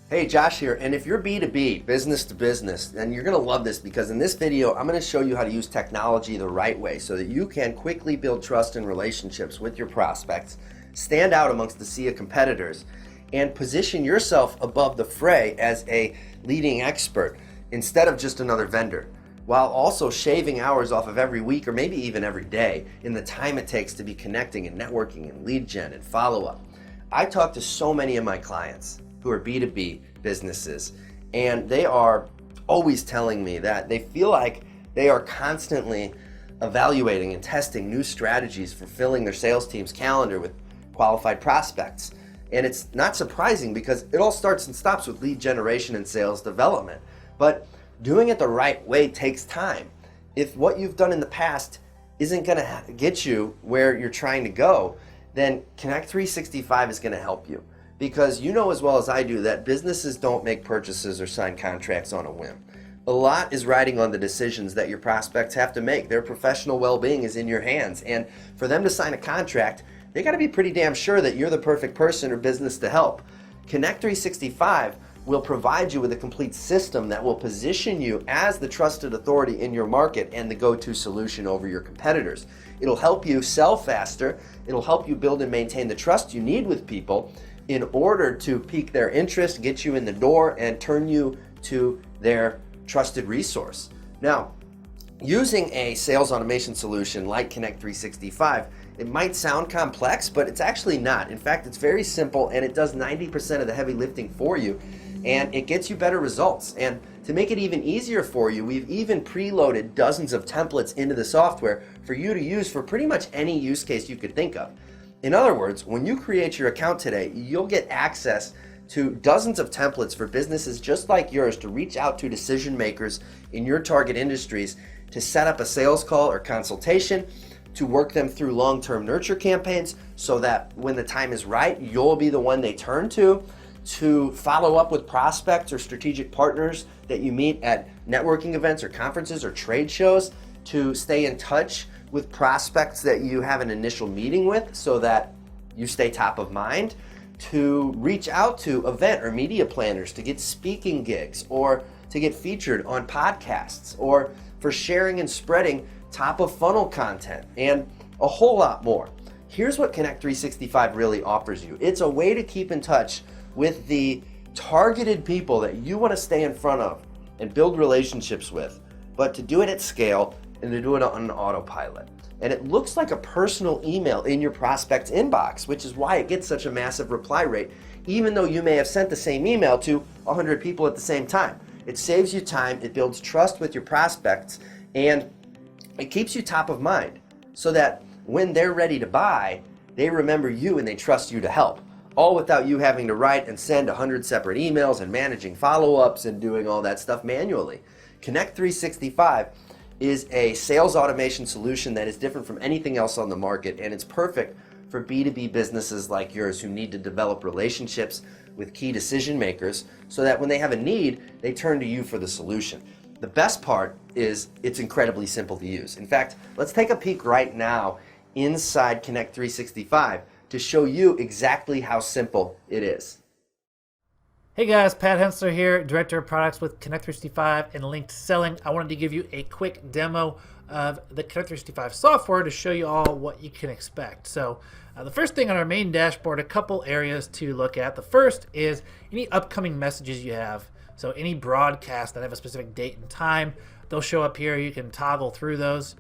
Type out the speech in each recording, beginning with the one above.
Hey, Josh here, and if you're B2B, business to business, then you're going to love this because in this video, I'm going to show you how to use technology the right way so that you can quickly build trust and relationships with your prospects, stand out amongst the sea of competitors, and position yourself above the fray as a leading expert instead of just another vendor, while also shaving hours off of every week or maybe even every day in the time it takes to be connecting and networking and lead gen and follow-up. I talk to so many of my clients who are B2B businesses, and they are always telling me that they feel like they are constantly evaluating and testing new strategies for filling their sales team's calendar with qualified prospects. And it's not surprising because it all starts and stops with lead generation and sales development. But doing it the right way takes time. If what you've done in the past isn't going to get you where you're trying to go, then Connect 365 is going to help you. Because you know as well as I do that businesses don't make purchases or sign contracts on a whim. A lot is riding on the decisions that your prospects have to make. Their professional well-being is in your hands. And for them to sign a contract, they got to be pretty damn sure that you're the perfect person or business to help. Connect 365 will provide you with a complete system that will position you as the trusted authority in your market and the go-to solution over your competitors. It'll help you sell faster. It'll help you build and maintain the trust you need with people in order to pique their interest, get you in the door, and turn you to their trusted resource. Now, using a sales automation solution like Connect 365, it might sound complex, but it's actually not. In fact, it's very simple, and it does 90% of the heavy lifting for you, and it gets you better results. And to make it even easier for you, we've even preloaded dozens of templates into the software for you to use for pretty much any use case you could think of. In other words, when you create your account today, you'll get access to dozens of templates for businesses just like yours to reach out to decision makers in your target industries to set up a sales call or consultation, to work them through long-term nurture campaigns so that when the time is right, you'll be the one they turn to follow up with prospects or strategic partners that you meet at networking events or conferences or trade shows, to stay in touch with prospects that you have an initial meeting with so that you stay top of mind, to reach out to event or media planners to get speaking gigs or to get featured on podcasts, or for sharing and spreading top of funnel content, and a whole lot more. Here's what Connect 365 really offers you. It's a way to keep in touch with the targeted people that you want to stay in front of and build relationships with, but to do it at scale and to do it on autopilot. And it looks like a personal email in your prospect's inbox, which is why it gets such a massive reply rate, even though you may have sent the same email to 100 people at the same time. It saves you time, it builds trust with your prospects, and it keeps you top of mind so that when they're ready to buy, they remember you and they trust you to help, all without you having to write and send 100 separate emails and managing follow-ups and doing all that stuff manually. Connect 365 is a sales automation solution that is different from anything else on the market, and it's perfect for B2B businesses like yours who need to develop relationships with key decision makers so that when they have a need, they turn to you for the solution. The best part is it's incredibly simple to use. In fact, let's take a peek right now inside Connect 365 to show you exactly how simple it is. Hey guys, Pat Hensler here, Director of Products with Connect 365 and Linked Selling. I wanted to give you a quick demo of the Connect 365 software to show you all what you can expect. So the first thing on our main dashboard, a couple areas to look at. The first is any upcoming messages you have. So any broadcasts that have a specific date and time, they'll show up here. You can toggle through those.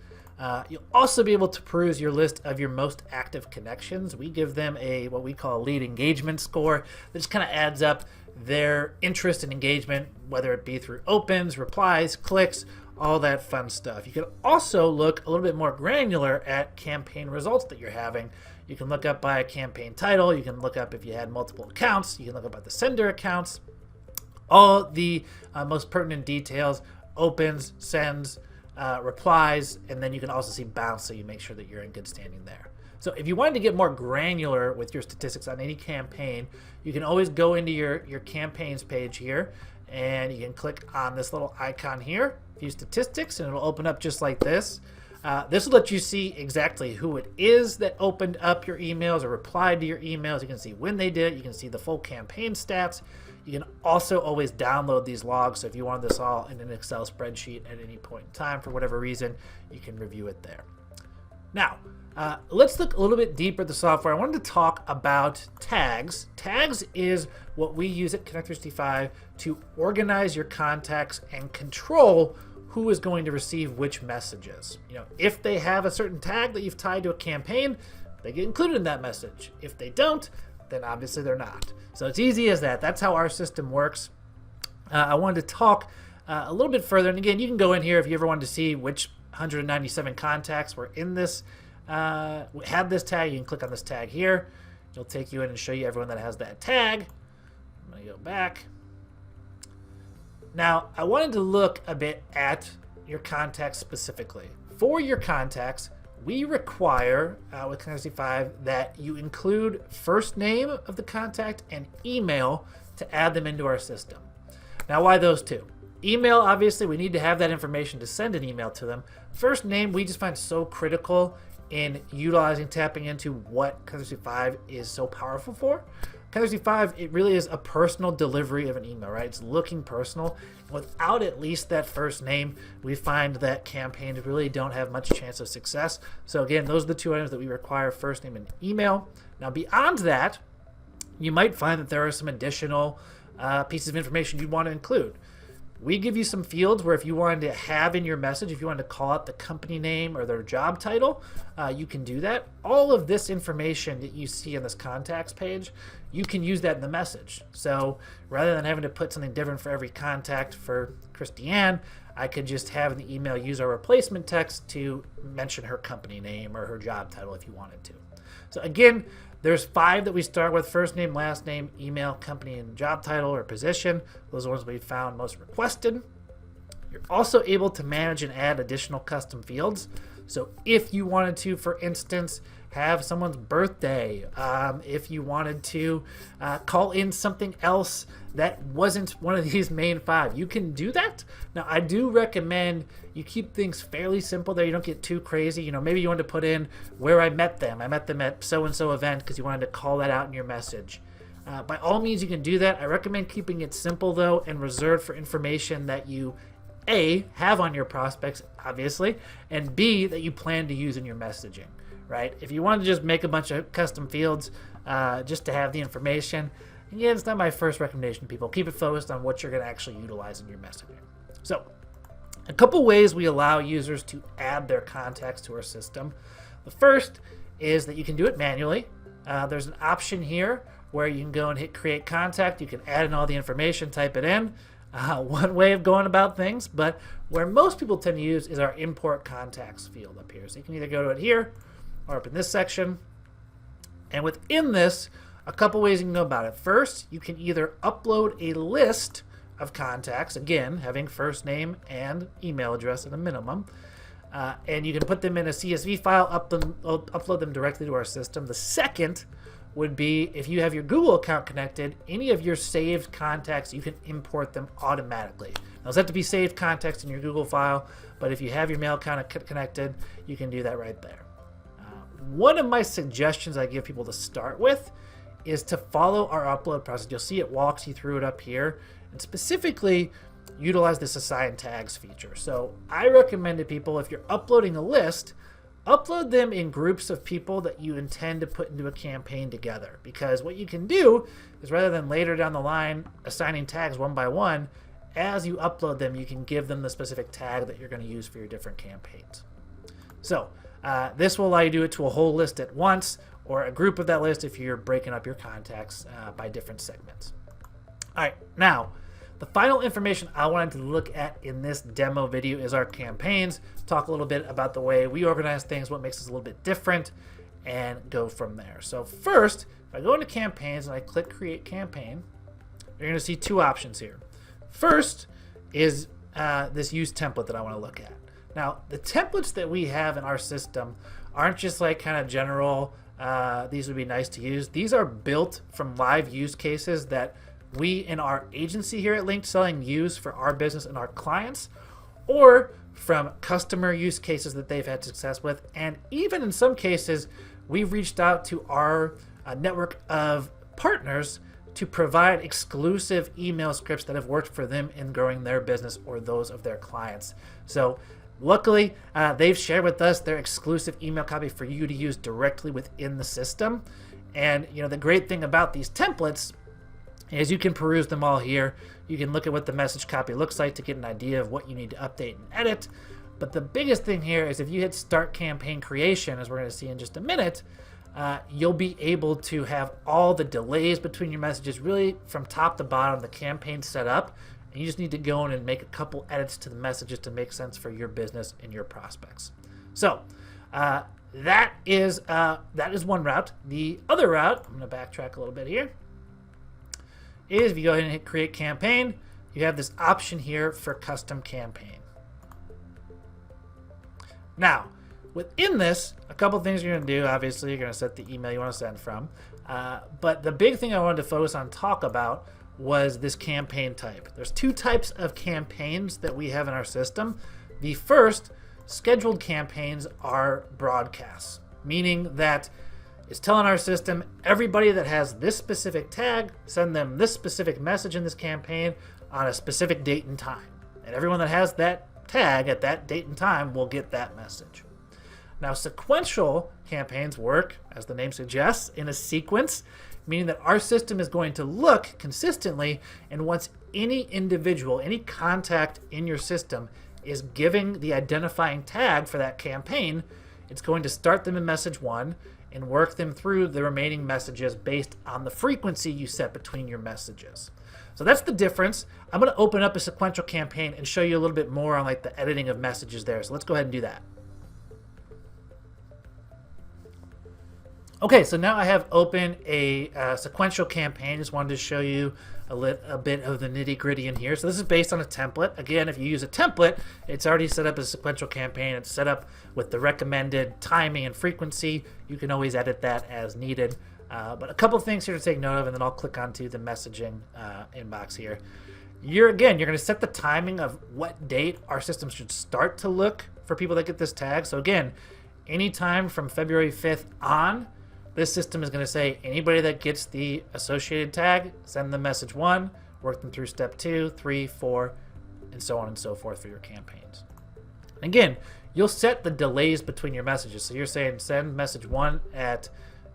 You'll also be able to peruse your list of your most active connections. We give them what we call a lead engagement score that just kind of adds up their interest and engagement, whether it be through opens, replies, clicks, all that fun stuff. You can also look a little bit more granular at campaign results that you're having. You can look up by a campaign title. You can look up if you had multiple accounts. You can look up at the sender accounts. All the most pertinent details, opens, sends, replies, and then you can also see bounce, so you make sure that you're in good standing there. So if you wanted to get more granular with your statistics on any campaign, you can always go into your campaigns page here, and you can click on this little icon here, view statistics, and it'll open up just like this. This will let you see exactly who it is that opened up your emails or replied to your emails. You can see when they did it. You can see the full campaign stats. You can also always download these logs. So if you want this all in an Excel spreadsheet at any point in time, for whatever reason, you can review it there. Now, let's look a little bit deeper at the software. I wanted to talk about tags. Tags is what we use at Connect365 to organize your contacts and control who is going to receive which messages. If they have a certain tag that you've tied to a campaign, they get included in that message. If they don't, then obviously they're not. So it's easy as that. That's how our system works. I wanted to talk a little bit further. And again, you can go in here if you ever wanted to see which 197 contacts were in this, had this tag. You can click on this tag here. It'll take you in and show you everyone that has that tag. I'm going to go back. Now, I wanted to look a bit at your contacts specifically. For your contacts, we require with Connect365 that you include first name of the contact and email to add them into our system. Now, why those two? Email, obviously, we need to have that information to send an email to them. First name, we just find so critical in utilizing, tapping into what Connect365 is so powerful for. Connect365, it really is a personal delivery of an email, right? It's looking personal. Without at least that first name, we find that campaigns really don't have much chance of success. So again, those are the two items that we require, first name and email. Now beyond that, you might find that there are some additional pieces of information you'd want to include. We give you some fields where if you wanted to have in your message, if you wanted to call out the company name or their job title, you can do that. All of this information that you see in this contacts page, you can use that in the message. So rather than having to put something different for every contact for Christiane, I could just have in the email use our replacement text to mention her company name or her job title if you wanted to. So again, there's 5 that we start with: first name, last name, email, company, and job title or position. Those are the ones we found most requested. You're also able to manage and add additional custom fields. So if you wanted to, for instance, have someone's birthday, if you wanted to call in something else that wasn't one of these main 5, you can do that. Now, I do recommend you keep things fairly simple there. You don't get too crazy. Maybe you want to put in where I met them. I met them at so-and-so event because you wanted to call that out in your message. By all means, you can do that. I recommend keeping it simple, though, and reserved for information that you, A, have on your prospects, obviously, and B, that you plan to use in your messaging, right? If you want to just make a bunch of custom fields just to have the information, again, it's not my first recommendation to people. Keep it focused on what you're going to actually utilize in your messaging. So, a couple ways we allow users to add their contacts to our system. The first is that you can do it manually. There's an option here where you can go and hit create contact. You can add in all the information, type it in. One way of going about things, but where most people tend to use is our import contacts field up here. So you can either go to it here or up in this section. And within this, a couple ways you can go about it. First, you can either upload a list of contacts, again, having first name and email address at a minimum. And you can put them in a CSV file, upload them directly to our system. The second would be if you have your Google account connected, any of your saved contacts, you can import them automatically. Now, those have to be saved contacts in your Google file, but if you have your mail account connected, you can do that right there. One of my suggestions I give people to start with is to follow our upload process. You'll see it walks you through it up here, and specifically utilize this assign tags feature. So I recommend to people, if you're uploading a list, upload them in groups of people that you intend to put into a campaign together. Because what you can do is, rather than later down the line assigning tags one by one, as you upload them, you can give them the specific tag that you're going to use for your different campaigns. So this will allow you to do it to a whole list at once, or a group of that list if you're breaking up your contacts by different segments. All right, now, the final information I wanted to look at in this demo video is our campaigns. Talk a little bit about the way we organize things, what makes us a little bit different, and go from there. So first, if I go into campaigns and I click create campaign, you're going to see 2 options here. First is this use template that I want to look at. Now, the templates that we have in our system aren't just like kind of general, these would be nice to use. These are built from live use cases that we in our agency here at Linked Selling use for our business and our clients, or from customer use cases that they've had success with. And even in some cases, we've reached out to our network of partners to provide exclusive email scripts that have worked for them in growing their business or those of their clients. So luckily, they've shared with us their exclusive email copy for you to use directly within the system. And the great thing about these templates is you can peruse them all here. You can look at what the message copy looks like to get an idea of what you need to update and edit. But the biggest thing here is if you hit start campaign creation, as we're going to see in just a minute, you'll be able to have all the delays between your messages really from top to bottom, the campaign set up. And you just need to go in and make a couple edits to the messages to make sense for your business and your prospects. So that is one route. The other route, I'm going to backtrack a little bit here, is if you go ahead and hit create campaign, you have this option here for custom campaign. Now, within this, a couple things you're going to do. Obviously, you're going to set the email you want to send from. But the big thing I wanted to focus on, talk about, was this campaign type. There's two types of campaigns that we have in our system. The first, scheduled campaigns, are broadcasts, meaning that it's telling our system, everybody that has this specific tag, send them this specific message in this campaign on a specific date and time. And everyone that has that tag at that date and time will get that message. Now, sequential campaigns work, as the name suggests, in a sequence, meaning that our system is going to look consistently, and once any individual, any contact in your system is giving the identifying tag for that campaign, it's going to start them in message 1 and work them through the remaining messages based on the frequency you set between your messages. So that's the difference. I'm going to open up a sequential campaign and show you a little bit more on like the editing of messages there. So let's go ahead and do that. Okay, so now I have open a sequential campaign. Just wanted to show you a bit of the nitty gritty in here. So this is based on a template. Again, if you use a template, it's already set up as a sequential campaign. It's set up with the recommended timing and frequency. You can always edit that as needed. But a couple things here to take note of, and then I'll click onto the messaging inbox here. You're going to set the timing of what date our system should start to look for people that get this tag. So again, anytime from February 5th on, this system is going to say anybody that gets the associated tag, send them message 1, work them through step 2, 3, 4, and so on and so forth for your campaigns. And again, you'll set the delays between your messages. So you're saying send message 1 at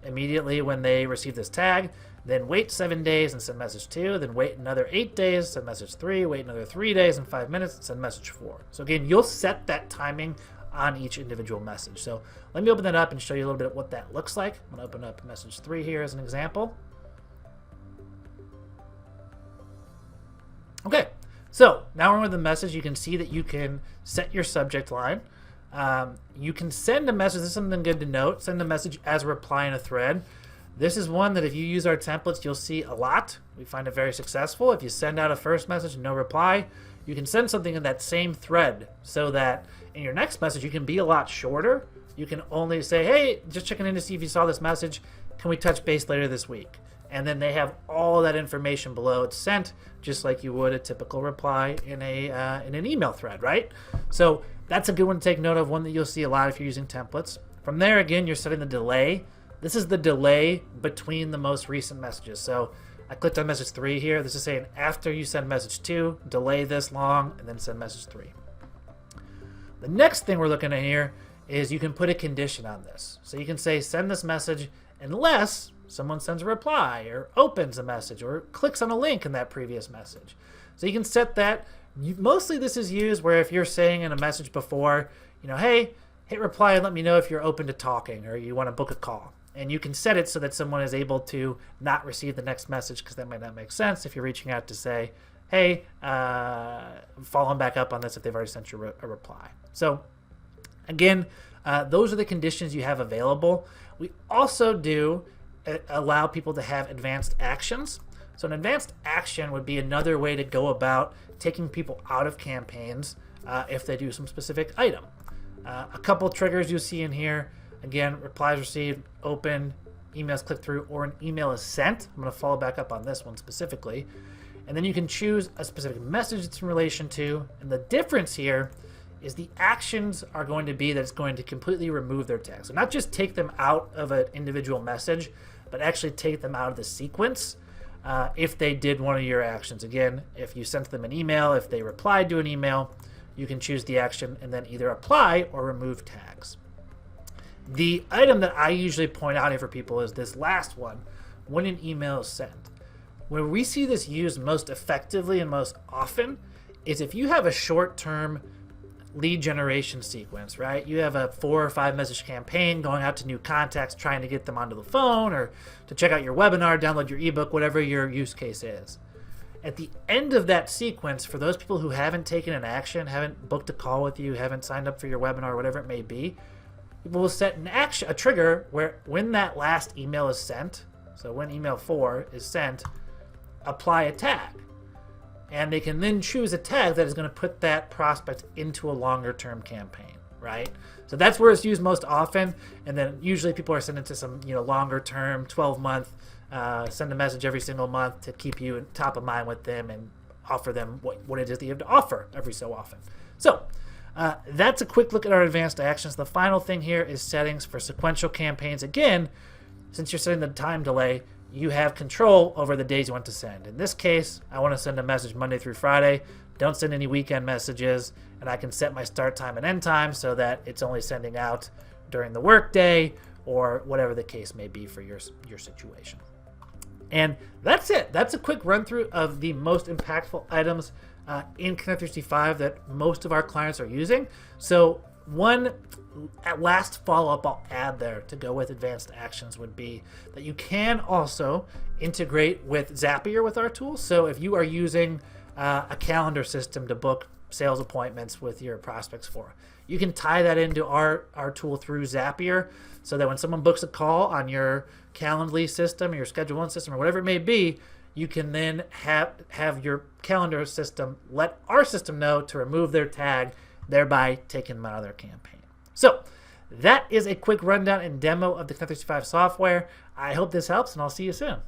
immediately when they receive this tag, then wait 7 days and send message 2, then wait another 8 days, send message 3, wait another 3 days and 5 minutes, and send message 4. So again, you'll set that timing on each individual message. So let me open that up and show you a little bit of what that looks like. I'm going to open up message 3 here as an example. Okay, so now we're with the message. You can see that you can set your subject line. You can send a message. This is something good to note. Send a message as a reply in a thread. This is one that if you use our templates, you'll see a lot. We find it very successful. If you send out a first message and no reply, you can send something in that same thread so that in your next message, you can be a lot shorter. You can only say, hey, just checking in to see if you saw this message. Can we touch base later this week? And then they have all that information below. It's sent just like you would a typical reply in an email thread, right? So that's a good one to take note of, one that you'll see a lot if you're using templates. From there, again, you're setting the delay. This is the delay between the most recent messages. So I clicked on message 3 here. This is saying after you send message 2, delay this long, and then send message 3. The next thing we're looking at here is you can put a condition on this. So you can say send this message unless someone sends a reply or opens a message or clicks on a link in that previous message. So you can set that. Mostly this is used where if you're saying in a message before, hey, hit reply and let me know if you're open to talking or you want to book a call. And you can set it so that someone is able to not receive the next message because that might not make sense if you're reaching out to say, hey, following back up on this if they've already sent you a reply. So again, those are the conditions you have available. We also do allow people to have advanced actions. So an advanced action would be another way to go about taking people out of campaigns if they do some specific item. A couple triggers you'll see in here. Again, replies received, open, emails clicked through, or an email is sent. I'm going to follow back up on this one specifically. And then you can choose a specific message it's in relation to. And the difference here is the actions are going to be that it's going to completely remove their tag. So not just take them out of an individual message, but actually take them out of the sequence. if they did one of your actions. Again, if you sent them an email, if they replied to an email, you can choose the action and then either apply or remove tags. The item that I usually point out here for people is this last one, when an email is sent. Where we see this used most effectively and most often is if you have a short-term lead generation sequence, right? You have a 4 or 5 message campaign going out to new contacts, trying to get them onto the phone or to check out your webinar, download your ebook, whatever your use case is. At the end of that sequence, for those people who haven't taken an action, haven't booked a call with you, haven't signed up for your webinar, whatever it may be, we'll set an action, a trigger where when that last email is sent, so when email 4 is sent, apply a tag. And they can then choose a tag that is going to put that prospect into a longer term campaign, right? So that's where it's used most often. And then usually people are sending to some, longer term, 12-month, send a message every single month to keep you top of mind with them and offer them what it is that you have to offer every so often. So that's a quick look at our advanced actions. The final thing here is settings for sequential campaigns. Again, since you're setting the time delay, you have control over the days you want to send. In this case, I want to send a message Monday through Friday. Don't send any weekend messages, and I can set my start time and end time so that it's only sending out during the workday or whatever the case may be for your situation. And that's it. That's a quick run through of the most impactful items in Connect 365 that most of our clients are using. So one last follow-up I'll add there to go with advanced actions would be that you can also integrate with Zapier with our tool. So if you are using a calendar system to book sales appointments with your prospects for, you can tie that into our tool through Zapier so that when someone books a call on your Calendly system or your Schedule One system or whatever it may be, you can then have your calendar system let our system know to remove their tag, thereby taking them out of their campaign. So that is a quick rundown and demo of the Connect 365 software. I hope this helps, and I'll see you soon.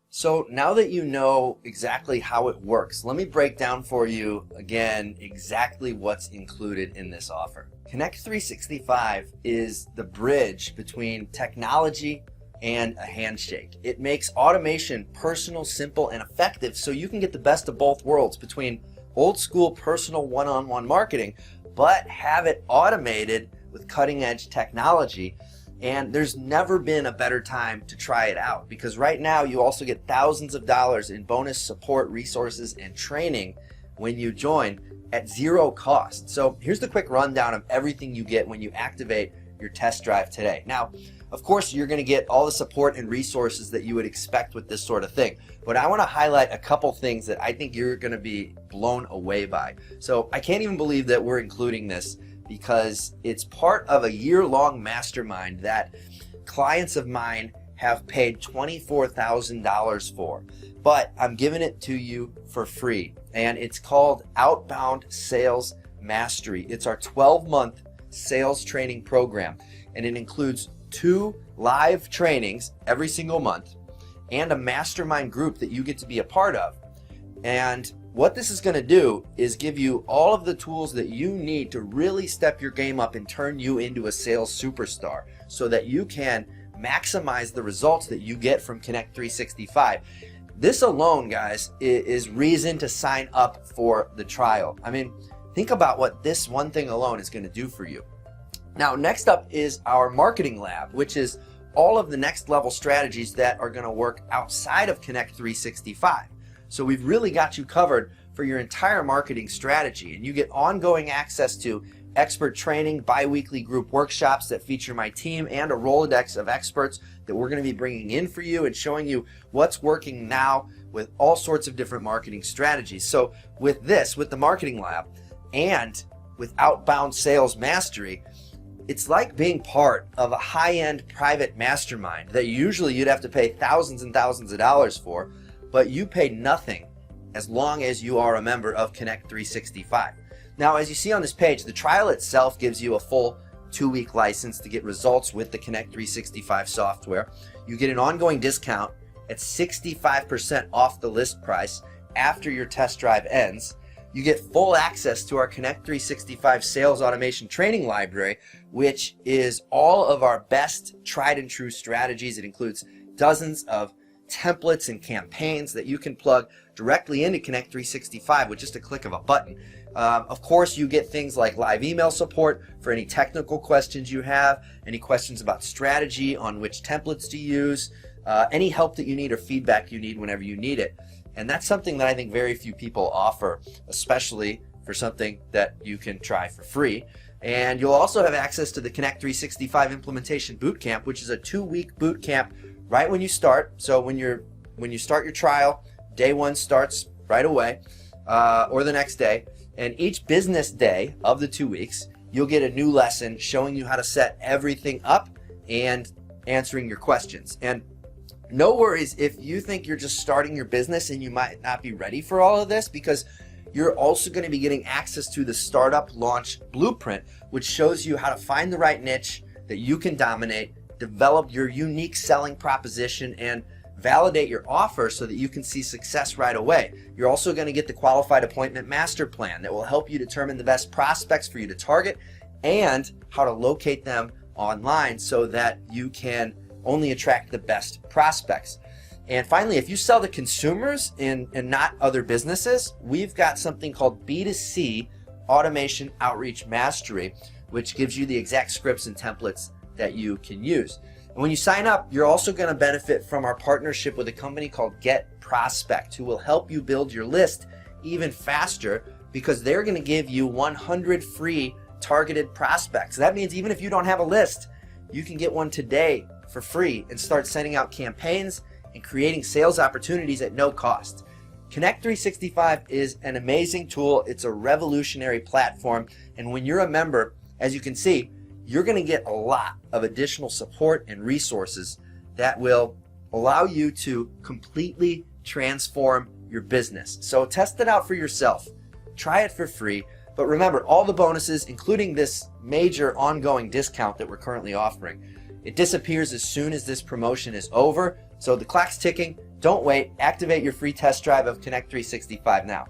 So now that you know exactly how it works, let me break down for you again exactly what's included in this offer. Connect 365 is the bridge between technology and a handshake. It makes automation personal, simple, and effective so you can get the best of both worlds between old school personal one-on-one marketing, but have it automated with cutting-edge technology. And there's never been a better time to try it out, because right now you also get thousands of dollars in bonus support, resources, and training when you join at zero cost. So here's the quick rundown of everything you get when you activate your test drive today. Now, of course, you're going to get all the support and resources that you would expect with this sort of thing, but I want to highlight a couple things that I think you're going to be blown away by. So I can't even believe that we're including this, because it's part of a year-long mastermind that clients of mine have paid $24,000 for, but I'm giving it to you for free. And it's called Outbound Sales Mastery. It's our 12-month sales training program, and it includes 2 live trainings every single month and a mastermind group that you get to be a part of. And what this is going to do is give you all of the tools that you need to really step your game up and turn you into a sales superstar so that you can maximize the results that you get from Connect 365. This alone, guys, is reason to sign up for the trial. I mean, think about what this one thing alone is going to do for you. Now, next up is our marketing lab, which is all of the next level strategies that are going to work outside of Connect 365. So we've really got you covered for your entire marketing strategy, and you get ongoing access to expert training, bi-weekly group workshops that feature my team and a Rolodex of experts that we're going to be bringing in for you and showing you what's working now with all sorts of different marketing strategies. So with this, with the marketing lab and with Outbound Sales Mastery, it's like being part of a high-end private mastermind that usually you'd have to pay thousands and thousands of dollars for, but you pay nothing as long as you are a member of Connect 365. Now, as you see on this page, the trial itself gives you a full 2-week license to get results with the Connect 365 software. You get an ongoing discount at 65% off the list price after your test drive ends. You get full access to our Connect 365 sales automation training library, which is all of our best tried and true strategies. It includes dozens of templates and campaigns that you can plug directly into Connect 365 with just a click of a button. Of course, you get things like live email support for any technical questions you have, any questions about strategy on which templates to use, any help that you need or feedback you need whenever you need it. And that's something that I think very few people offer, especially for something that you can try for free. And you'll also have access to the Connect 365 Implementation Bootcamp, which is a 2-week bootcamp right when you start. So when you start your trial, day 1 starts right away, or the next day. And each business day of the 2 weeks, you'll get a new lesson showing you how to set everything up and answering your questions. And no worries if you think you're just starting your business and you might not be ready for all of this, because you're also going to be getting access to the Startup Launch Blueprint, which shows you how to find the right niche that you can dominate, develop your unique selling proposition, and validate your offer so that you can see success right away. You're also going to get the Qualified Appointment Master Plan that will help you determine the best prospects for you to target and how to locate them online so that you can only attract the best prospects. And finally, if you sell to consumers and not other businesses, we've got something called B2C Automation Outreach Mastery, which gives you the exact scripts and templates that you can use. And when you sign up, you're also going to benefit from our partnership with a company called Get Prospect, who will help you build your list even faster because they're going to give you 100 free targeted prospects. That means even if you don't have a list, you can get one today for free and start sending out campaigns and creating sales opportunities at no cost. Connect 365 is an amazing tool. It's a revolutionary platform. And when you're a member, as you can see, you're going to get a lot of additional support and resources that will allow you to completely transform your business. So test it out for yourself. Try it for free. But remember, all the bonuses, including this major ongoing discount that we're currently offering, it disappears as soon as this promotion is over. So the clock's ticking. Don't wait. Activate your free test drive of Connect 365 now.